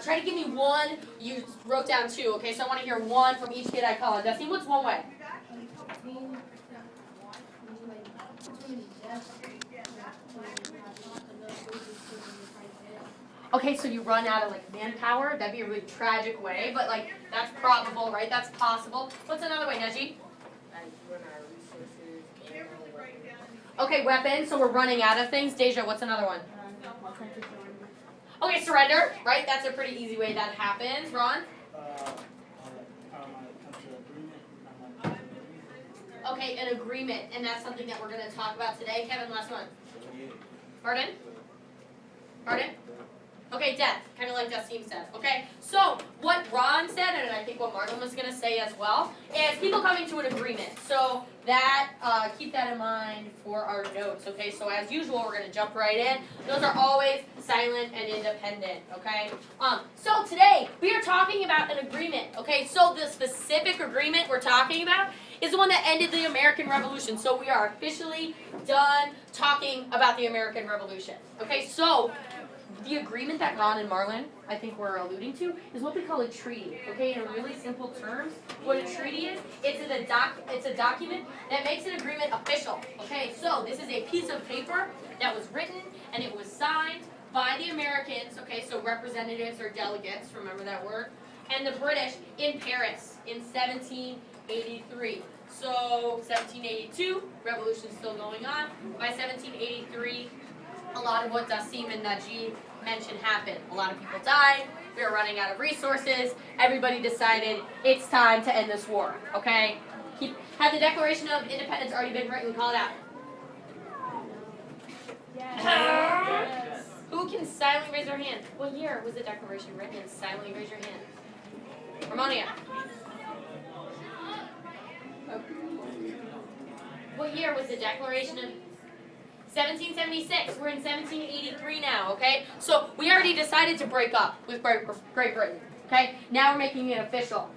Try to give me one. You wrote down two, okay? So I want to hear one from each kid I call on. Dustin, what's one way? Okay, so you run out of like manpower. That'd be a really tragic way, but like that's probable, right? That's possible. What's another way, Neji? Okay, weapons. So we're running out of things. Deja, what's another one? Okay, surrender, right? That's a pretty easy way that happens. Ron? Okay, an agreement, and that's something that we're going to talk about today. Kevin, last one. Pardon? Pardon? Okay, death, kind of like Justine said. Okay, so what Ron said, and I think what Marlon was going to say as well, is people coming to an agreement. So that, keep that in mind for our notes. Okay, so as usual, we're going to jump right in. Those are always silent and independent. Okay, so today we are talking about an agreement. Okay, so the specific agreement we're talking about is the one that ended the American Revolution. So we are officially done talking about the American Revolution. Okay, so the agreement that Ron and Marlon, I think we're alluding to, is what we call a treaty. Okay, in really simple terms, what a treaty is, it's a document that makes an agreement official. Okay, so this is a piece of paper that was written and it was signed by the Americans. Okay, so representatives or delegates, remember that word, and the British in Paris in 1783. So 1782, revolution's still going on. By 1783, a lot of what Dasim and Najib mentioned happened. A lot of people died. We were running out of resources. Everybody decided it's time to end this war. Okay? Had the Declaration of Independence already been written? Call it out. Yes. Who can silently raise their hand? What year was the Declaration written? Silently raise your hand. Harmonia. What year was the Declaration of 1776. We're in 1783 now, okay? So we already decided to break up with Great Britain, okay? Now we're making it official.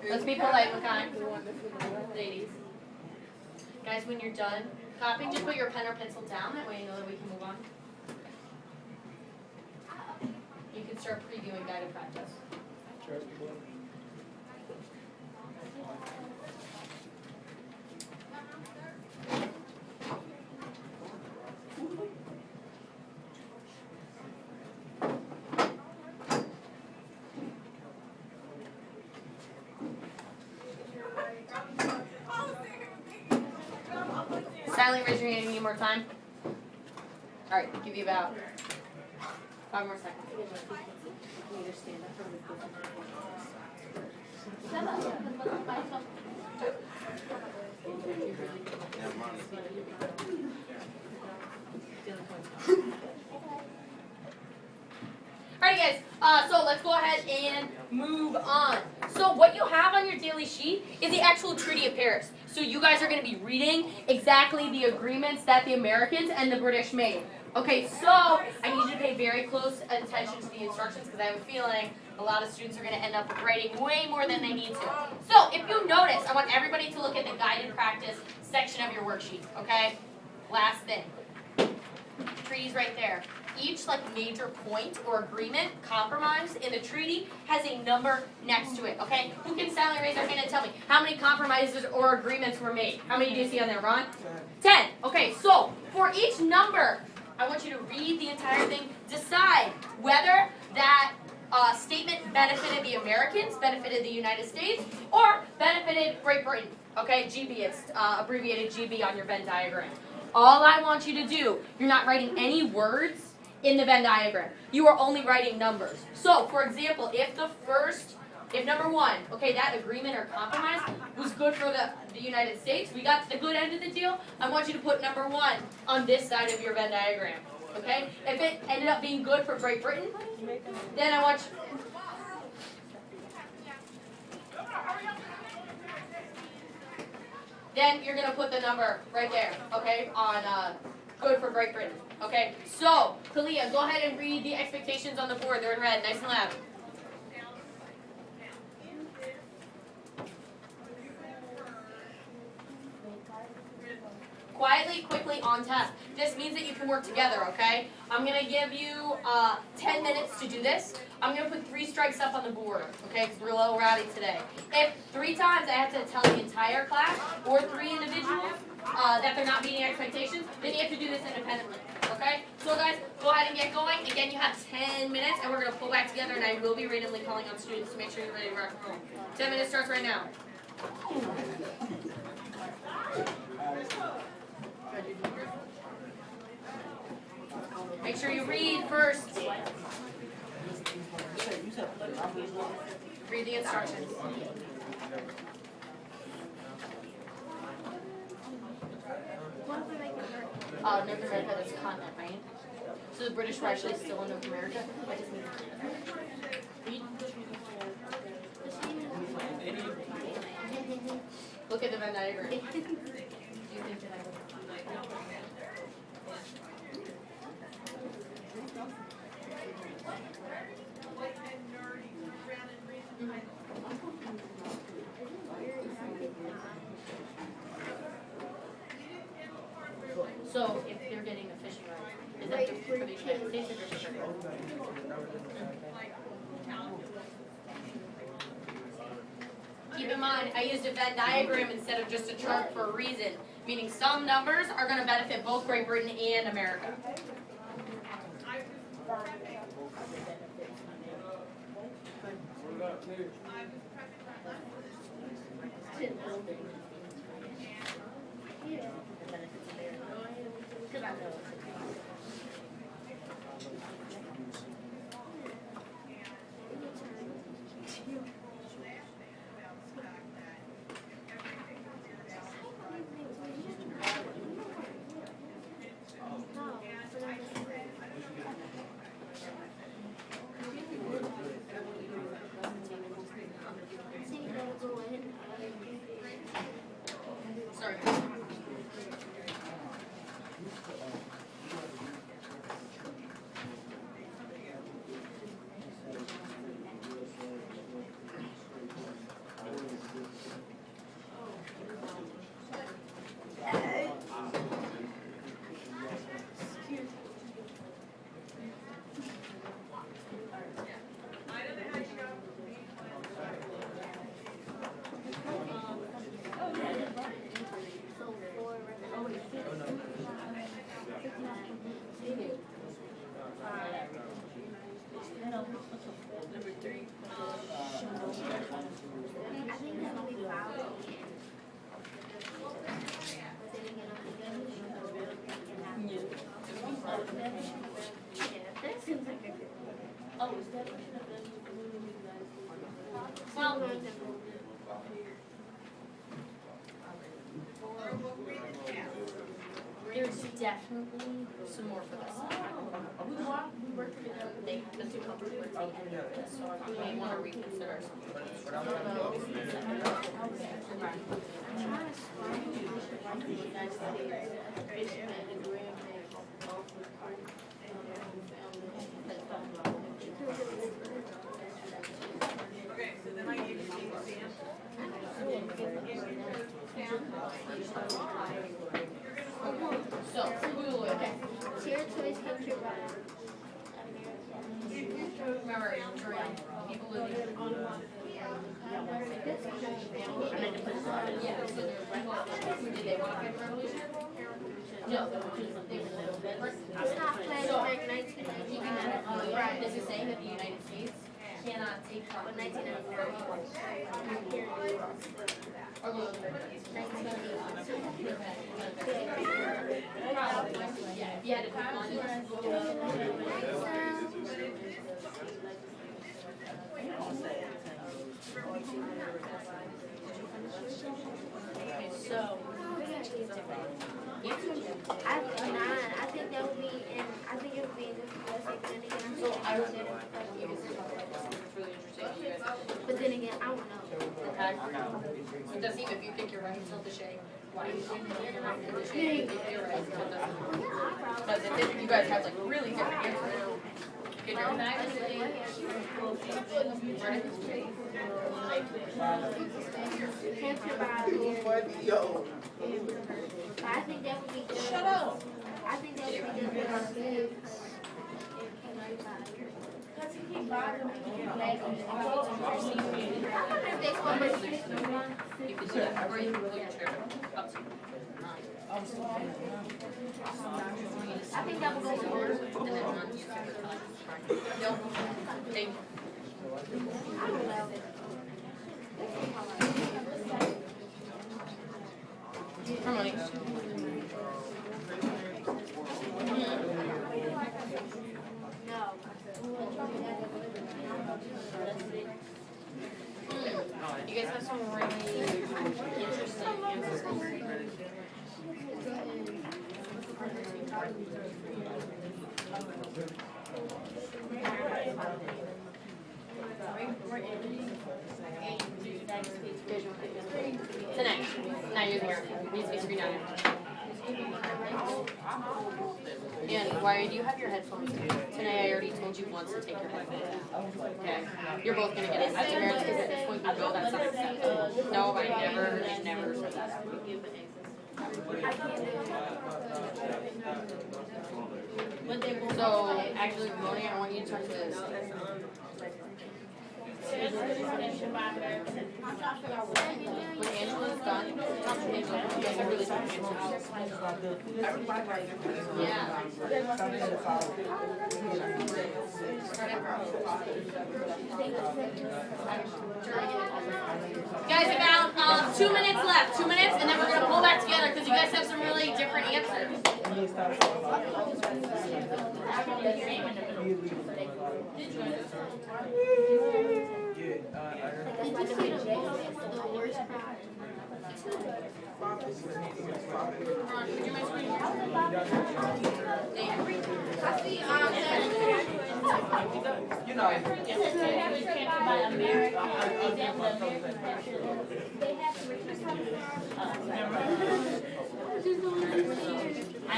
Let's be polite and kind. Ladies. Guys, when you're done copying, just put your pen or pencil down. That way you know that we can move on. You can start previewing guided practice. Silently raise your hand any more time. All right, give you about 5 more seconds. Either stand up Alright guys, so let's go ahead and move on. So what you have on your daily sheet is the actual Treaty of Paris. So you guys are going to be reading exactly the agreements that the Americans and the British made. Okay, so I need you to pay very close attention to the instructions because I have a feeling a lot of students are going to end up writing way more than they need to. So if you notice, I want everybody to look at the guided practice section of your worksheet, okay? Last thing. Treaties right there. Each major point or agreement, compromise in the treaty has a number next to it, okay? Who can silently raise their hand and tell me how many compromises or agreements were made? How many do you see on there, Ron? 10. Okay, so for each number, I want you to read the entire thing, decide whether that statement benefited the Americans, benefited the United States, or benefited Great Britain. Okay, GB, it's abbreviated GB on your Venn diagram. All I want you to do, you're not writing any words in the Venn diagram. You are only writing numbers. So, for example, if number 1, okay, that agreement or compromise was good for the United States, we got to the good end of the deal, I want you to put number 1 on this side of your Venn diagram. Okay? If it ended up being good for Great Britain, then I want you... Then you're going to put the number right there, okay, on good for Great Britain. Okay, so, Kalia, go ahead and read the expectations on the board. They're in red, nice and loud. everybody on task. This means that you can work together, okay? I'm gonna give you 10 minutes to do this. I'm gonna put 3 strikes up on the board, okay? Because we're a little rowdy today. If 3 times I have to tell the entire class or 3 individuals that they're not meeting expectations, then you have to do this independently, okay? So guys, go ahead and get going. Again, you have 10 minutes, and we're gonna pull back together, and I will be randomly calling on students to make sure you're ready to rock and roll. 10 minutes starts right now. Make sure you read first. Read the instructions. North America, that's a continent, right? So the British were actually still in North America. I just mean read. Look at the Venn diagram. Do you think that I So if they're getting a fishing rod, is that for the United States or just for Keep in mind, I used a Venn diagram instead of just a chart for a reason, meaning some numbers are going to benefit both Great Britain and America. Sorry. Well, there's definitely some more for this. The 2 companies were taken care of this, so we may want to reconsider Okay, so then I give you the exam. So, okay. Territories country Remember, people living in yeah, so did they want to fight the revolution? No, they were choosing something in the middle. Stop playing So, like 1990. right, this is saying that the United States cannot take property. 1999. Or go to the yeah, if you had to pick one. Okay, so. I think that would be in, I think it would be in the USA, but then again, So I would say it's really interesting. but then again, I don't know. So it doesn't even if you think you're right until the shade. Why do you think you're right until the shade? You think you're right until it doesn't. Because if you guys have like really different answers. Good job. Transfer by America. I think that would be good. Shut up. I think that would be good. You could do that, or you can put your chair up to you. I think that would go forward. And then on you can put no. Thank you. Harmony. You guys have some really interesting answers. Tonight, not using your needs to be screened out. And why do you have your headphones in? Tonight I already told you once to take your headphones out. Okay? You're both gonna get it. That's America because at this point you know that's not acceptable. No, I never said that. So actually, Moni, I want you to talk to this. When Angela's done, talk to Angela. You guys are really talking to Angela. Yeah. Guys, about 2 minutes left. 2 minutes, and then we're gonna pull back together because you guys have some really different answers. Did you see the worst part? Would you mind screening? I see, You know, I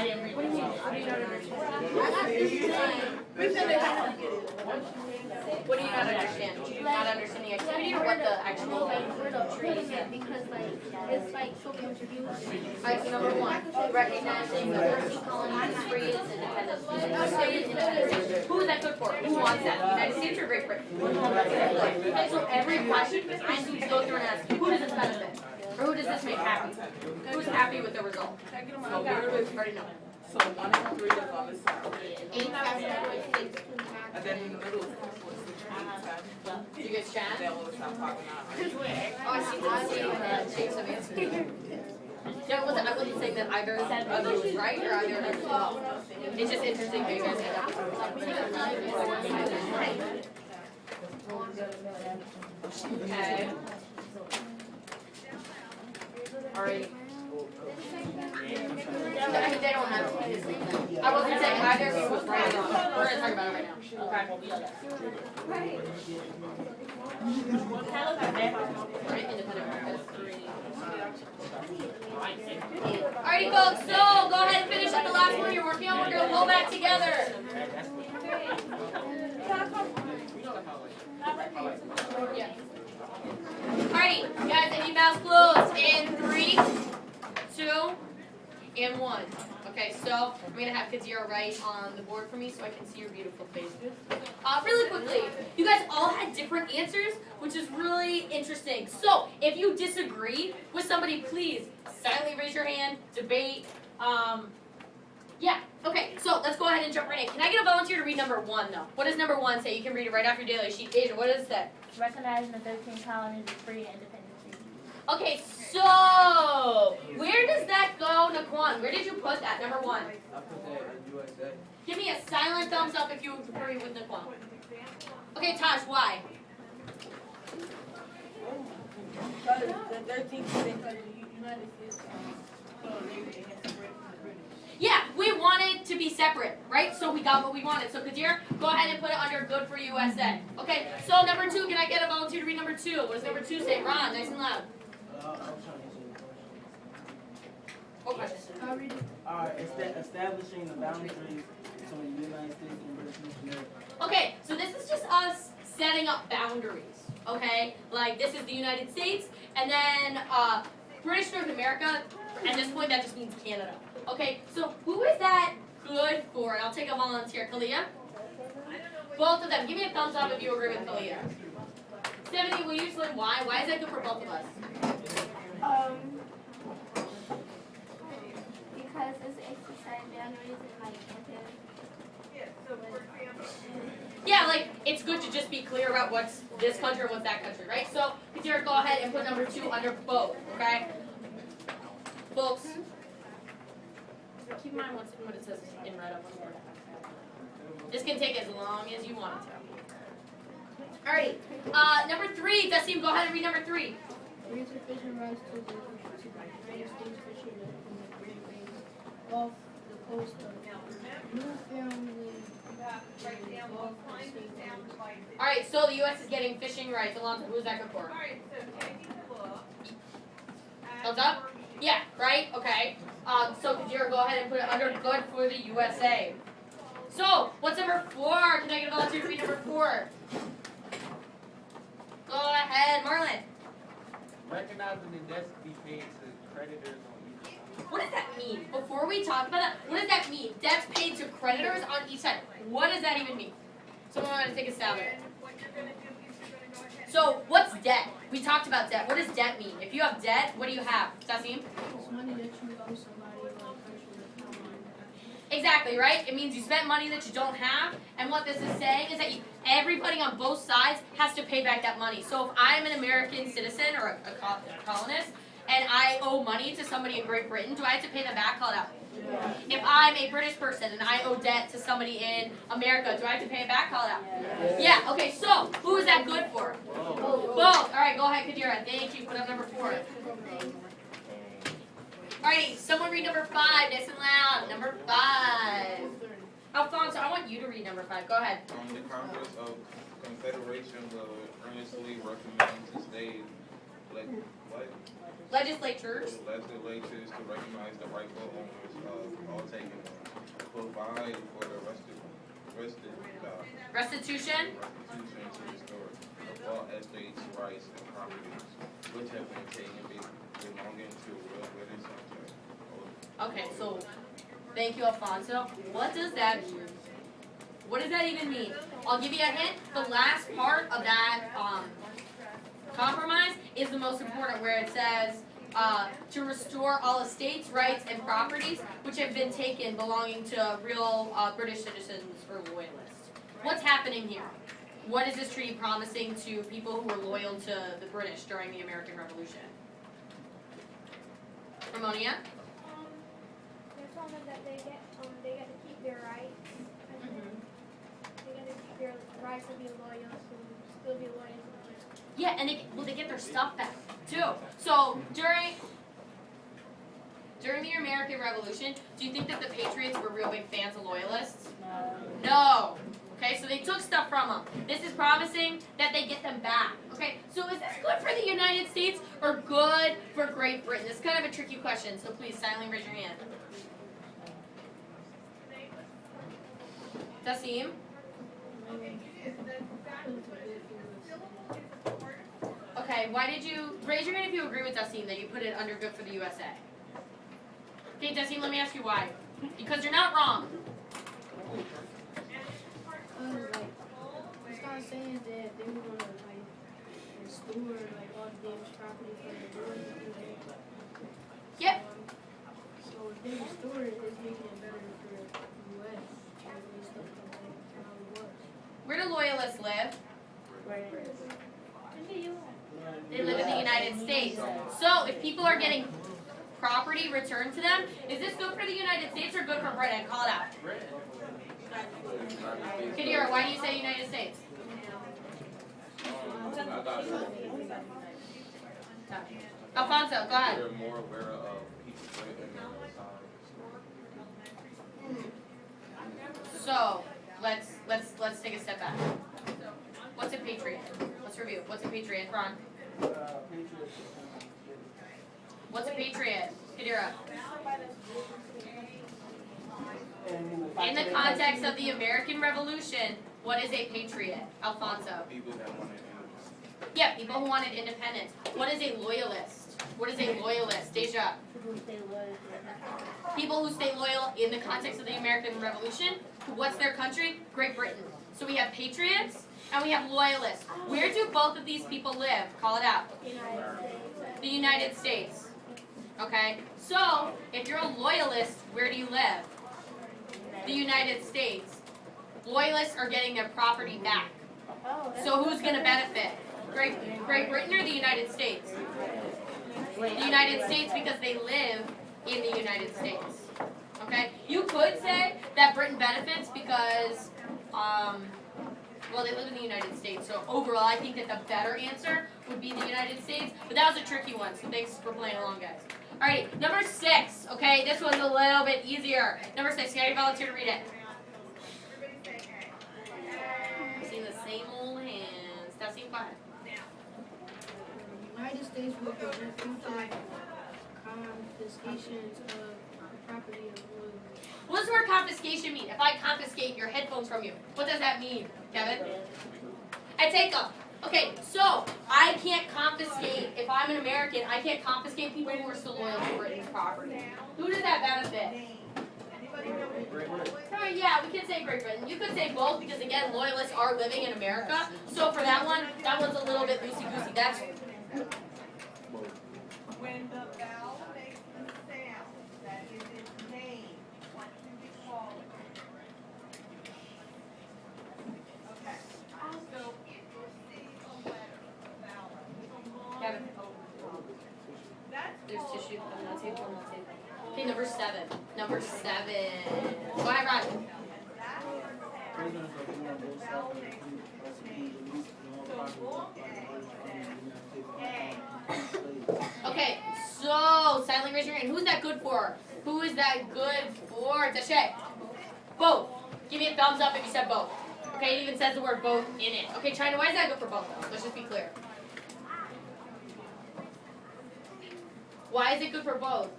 didn't read What do you not understand? Do you not understand the activity or what the actual treating it because like it's like so confusing. Alright, so number one, recognizing the working colonies, free is independence. Who is that good for? Who wants that? United States or Great Britain? Okay, so every question, I need to go through and ask, who does this benefit? Or who does this make happy? Who's happy with the result? So we already know. So 1 and 3 is on this side. 8, 7, 6, And then in the middle is 10. You guys chat? Then we'll stop talking out. Oh, I see, change some answers. Yeah, I wasn't saying that either was right or either was wrong. It's just interesting that you guys end up. Okay. Alright. I mean, they don't have to be the same thing. I wasn't saying either of you was right or wrong. We're gonna talk about it right now. Right, independent markets. Alrighty folks, so go ahead and finish up the last one you're working on. We're gonna pull back together. Yeah. Alrighty, guys, any mouths closed in 3, 2, and 1. Okay, so I'm gonna have Kazira write on the board for me so I can see your beautiful faces. Really quickly, you guys all had different answers, which is really interesting. So if you disagree with somebody, please silently raise your hand, debate. Yeah, okay, so let's go ahead and jump right in. Can I get a volunteer to read number 1 though? What does number 1 say? You can read it right off your daily sheet. Asia, what does it say? Recognizing the 13 colonies of free and independent cities. Okay, so where does that go, Naquan? Where did you put that, number 1? I put that in USA. Give me a silent thumbs up if you agree with Naquan. Okay, Tosh, why? Because the 13th state of the United States, slavery has spread from the British. Yeah, we wanted to be separate, right? So we got what we wanted. So Kadir, go ahead and put it under good for USA. Okay, so number 2, can I get a volunteer to read number 2? What does number 2 say? Ron, nice and loud. What question? Establishing the boundaries between the United States and British missionaries. Okay, so this is just us setting up boundaries, okay? Like this is the United States, and then British North America. At this point, that just means Canada. Okay, so who is that good for? And I'll take a volunteer. Kalia? Both of them. Give me a thumbs up if you agree with Kalia. Stephanie, will you explain why? Why is that good for both of us? Because it's exercise, there are no reason like Yeah, like it's good to just be clear about what's this country and what's that country, right? So, Katia, go ahead and put number 2 under both, okay? Folks, keep in mind what it says in red up on here. This can take as long as you want it to. Alright, number 3, Dasim, go ahead and read number 3. Grants of fishing rights to the United States fishing in the Great Lakes off the coast of Newfoundland. Alright, so the U.S. is getting fishing rights along with, who's that good for? Thumbs up? Yeah, right? Okay. So Kadir, go ahead and put it under good for the USA. So, what's number 4? Can I get a volunteer to read number 4? Go ahead, Marlon. Recognizing the debts to be paid to creditors on each side. What does that mean? Before we talk about that, what does that mean? Debts paid to creditors on each side. What does that even mean? Someone want to take a stab at it. So, what's debt? We talked about debt. What does debt mean? If you have debt, what do you have? Tasim? It's money that you owe somebody or a country that's not mine. Exactly, right? It means you spent money that you don't have, and what this is saying is that everybody on both sides has to pay back that money. So if I'm an American citizen or a colonist, and I owe money to somebody in Great Britain, do I have to pay them back? Call it out. If I'm a British person and I owe debt to somebody in America, do I have to pay it back? Call it out. Yeah, okay, so who is that good for? Both. Alright, go ahead, Kadira. Thank you. Put up number 4. Alrighty, someone read number 5, nice and loud. Number 5. Alfonso, I want you to read number 5. Go ahead. The Congress of Confederation will earnestly recommend to state Legislatures. legislatures to recognize the rightful owners of all taken land, provide for the Restitution. restitution to restore of all estates, rights, and properties which have been taken belonging to real British subjects. Okay, so thank you, Alfonso. What does that mean? What does that even mean? I'll give you a hint. The last part of that compromise is the most important, where it says to restore all estates, rights, and properties which have been taken belonging to real British citizens or loyalists. What's happening here? What is this treaty promising to people who were loyal to the British during the American Revolution? Ramona? They're telling them that they get to keep their rights. They get to keep their rights to be loyal, to still be loyal to the Yeah, and they get their stuff back too. So during the American Revolution, do you think that the Patriots were real big fans of loyalists? No. Okay, so they took stuff from them. This is promising that they get them back. Okay, so is this good for the United States or good for Great Britain? This is kind of a tricky question, so please silently raise your hand. Dasim? Okay, why did you raise your hand if you agree with Dasim that you put it under good for the USA? Okay, Dasim, let me ask you why. Because you're not wrong. It's not saying that they were gonna restore all the damaged property from the British. Yep. So if they restore it, it's making it better for the U.S. and stuff like that, how it was. Where do loyalists live? They live in the United States. So if people are getting property returned to them, is this good for the United States or good for Britain? Call it out. Kadira, why do you say United States? Alfonso, go ahead. They're more aware of people's right and So let's take a step back. What's a patriot? Let's review. What's a patriot, Ron? What's a patriot? Kadira. In the context of the American Revolution, what is a patriot? Alfonso. people that want to Yeah, people who wanted independence. What is a loyalist? What is a loyalist? Deja. People who stay loyal to their country. People who stay loyal in the context of the American Revolution. What's their country? Great Britain. So we have patriots and we have loyalists. Where do both of these people live? Call it out. United States. The United States. Okay? So, if you're a loyalist, where do you live? The United States. Loyalists are getting their property back. So who's going to benefit? Great Britain or the United States? The United States because they live in the United States. Okay? You could say that Britain benefits because, well, they live in the United States. So overall, I think that the better answer would be the United States. But that was a tricky one, so thanks for playing along, guys. Alrighty, number 6. Okay, this one's a little bit easier. Number 6, can I volunteer to read it? I'm seeing the same old hands. Dusty, go ahead. The United States will prevent future confiscations of property of loyalists. What does the word confiscation mean? If I confiscate your headphones from you, what does that mean, Kevin? I take them. Okay, so I can't confiscate, if I'm an American, I can't confiscate people who are still loyal to Britain's property. Who does that benefit? Sorry, yeah, we can say Great Britain. You could say both because, again, loyalists are living in America. So for that one's a little bit loosey-goosey. That's When the vowel makes the sound that is its name, what do we call it? Okay, so if you see a letter, a vowel, with a long Kevin. O, that's There's called tissue on the table, on the table. Okay, number 7. Number 7. Go ahead, Rod. that word sound when the vowel makes its name. So long A. Okay, so silently raise your hand. Who's that good for? Who is that good for? Tashay. Both. Give me a thumbs up if you said both. Okay, it even says the word both in it. Okay, China, why is that good for both though? Let's just be clear. Why is it good for both?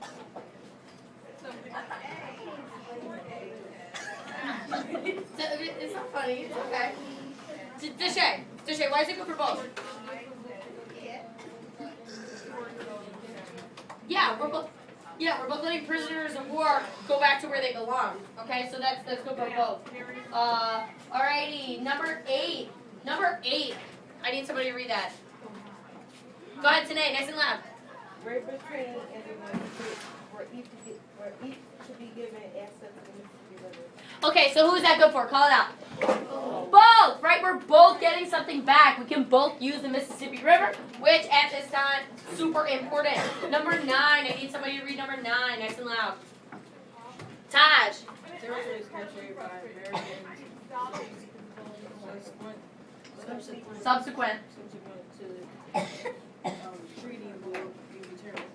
It's not funny. It's okay. Tashay, why is it good for both? Yeah, we're both letting prisoners of war go back to where they belong. Okay, so that's good for both. Alrighty, number 8. Number 8. I need somebody to read that. Go ahead, Tanae, nice and loud. Great Britain and the United States were each to be given access to the Mississippi River. Okay, so who's that good for? Call it out. Both, right? We're both getting something back. We can both use the Mississippi River, which at this time, super important. Number 9, I need somebody to read number 9, nice and loud. Taj. Territory is captured by Americans Subsequent. to treaty will be determined.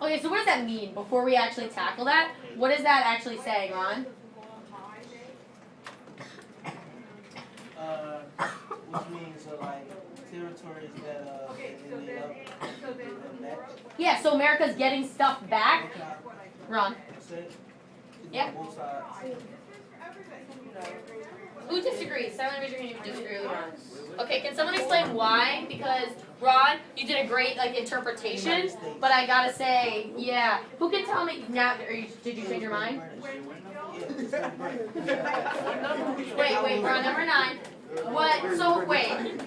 Okay, so what does that mean before we actually tackle that? What is that actually saying, Ron? Which means like territories that ended up in that. Yeah, so America's getting stuff back. Ron. Yeah. Both sides. Who disagrees? Silent raise your hand if you disagree with Ron. Okay, can someone explain why? Because Ron, you did a great interpretation, but I gotta say, yeah. Who can tell me now? Did you change your mind? Wait, we're on number 9. What? So wait,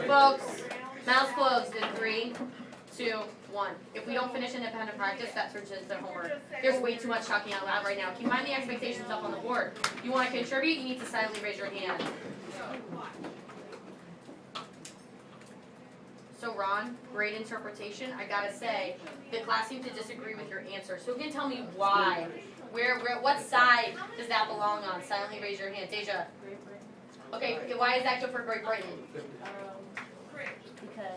folks. Mouths closed in 3, 2, 1. If we don't finish independent practice, that's just their homework. There's way too much talking out loud right now. Keep mind the expectations up on the board. If you want to contribute, you need to silently raise your hand. So Ron, great interpretation. I gotta say, the class seemed to disagree with your answer. So who can tell me why? What side does that belong on? Silently raise your hand. Deja. Okay, why is that good for Great Britain? Because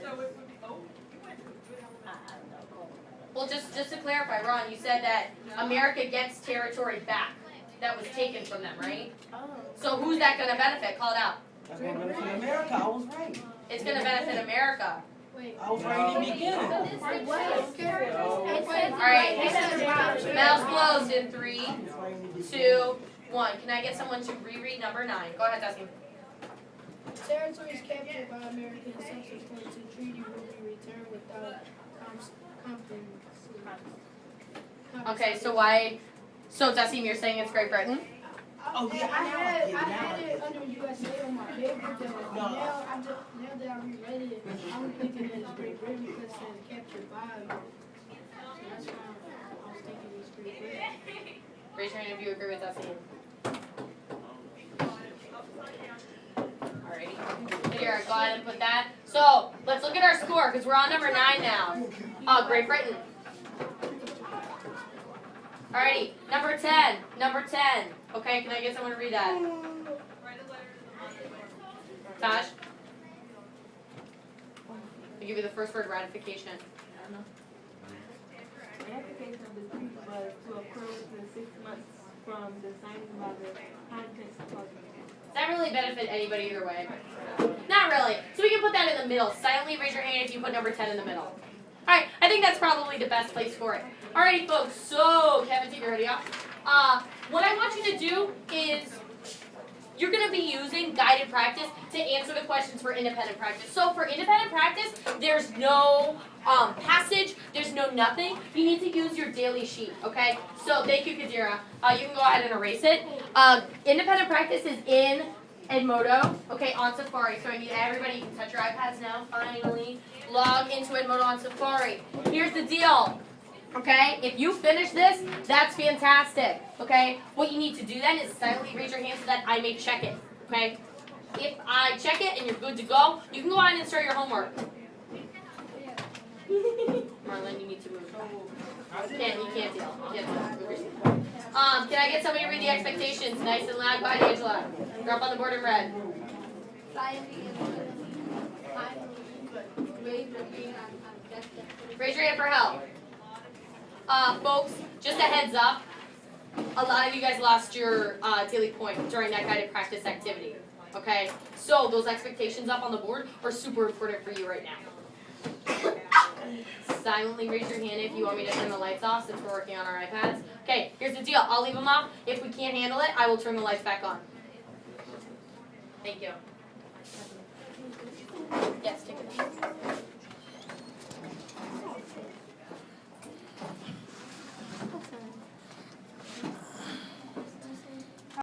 I don't know. Well, just to clarify, Ron, you said that America gets territory back that was taken from them, right? So who's that going to benefit? Call it out. That's gonna benefit America. I was right. It's going to benefit America. Wait. I was right in the beginning. All right, mouths closed in 3, 2, 1. Can I get someone to reread number 9? Go ahead, Dusty. Territories captured by American subsequent to treaty will be returned without compensation. Okay, so why? So Dasim, you're saying it's Great Britain? Oh, yeah, I had now. it under USA on my paper, but now that I reread it, I'm thinking that it's Great Britain because it says captured by America. So that's why I was thinking it's Great Britain. Raise your hand if you agree with Dasim. Alrighty. Here, go ahead and put that. So let's look at our score because we're on number 9 now. Great Britain. Alrighty, number 10. Number 10. Okay, can I get someone to read that? Taj? I'll give you the first word, ratification. Ratification of the treaty was to occur within 6 months from the signing by the contents clause. Does that really benefit anybody either way? Not really. So we can put that in the middle. Silently raise your hand if you put number 10 in the middle. Alright, I think that's probably the best place for it. Alrighty folks, so Kevin, take your hoodie off. What I want you to do is you're going to be using guided practice to answer the questions for independent practice. So for independent practice, there's no passage, there's no nothing. You need to use your daily sheet, okay? So thank you, Kadira. You can go ahead and erase it. Independent practice is in Edmodo, okay, on Safari. So I need everybody, you can touch your iPads now, finally. Log into Edmodo on Safari. Here's the deal. Okay, if you finish this, that's fantastic. Okay, what you need to do then is silently raise your hand so that I may check it. Okay, if I check it and you're good to go, you can go ahead and start your homework. Marlon, you need to move. You can't deal. Move your seat. Can I get somebody to read the expectations nice and loud? Go ahead, Angela. Drop on the board in red. Raise your hand for help. Folks, just a heads up, a lot of you guys lost your daily point during that guided practice activity, okay? So those expectations up on the board are super important for you right now. Silently raise your hand if you want me to turn the lights off since we're working on our iPads. Okay, here's the deal. I'll leave them off. If we can't handle it, I will turn the lights back on. Thank you.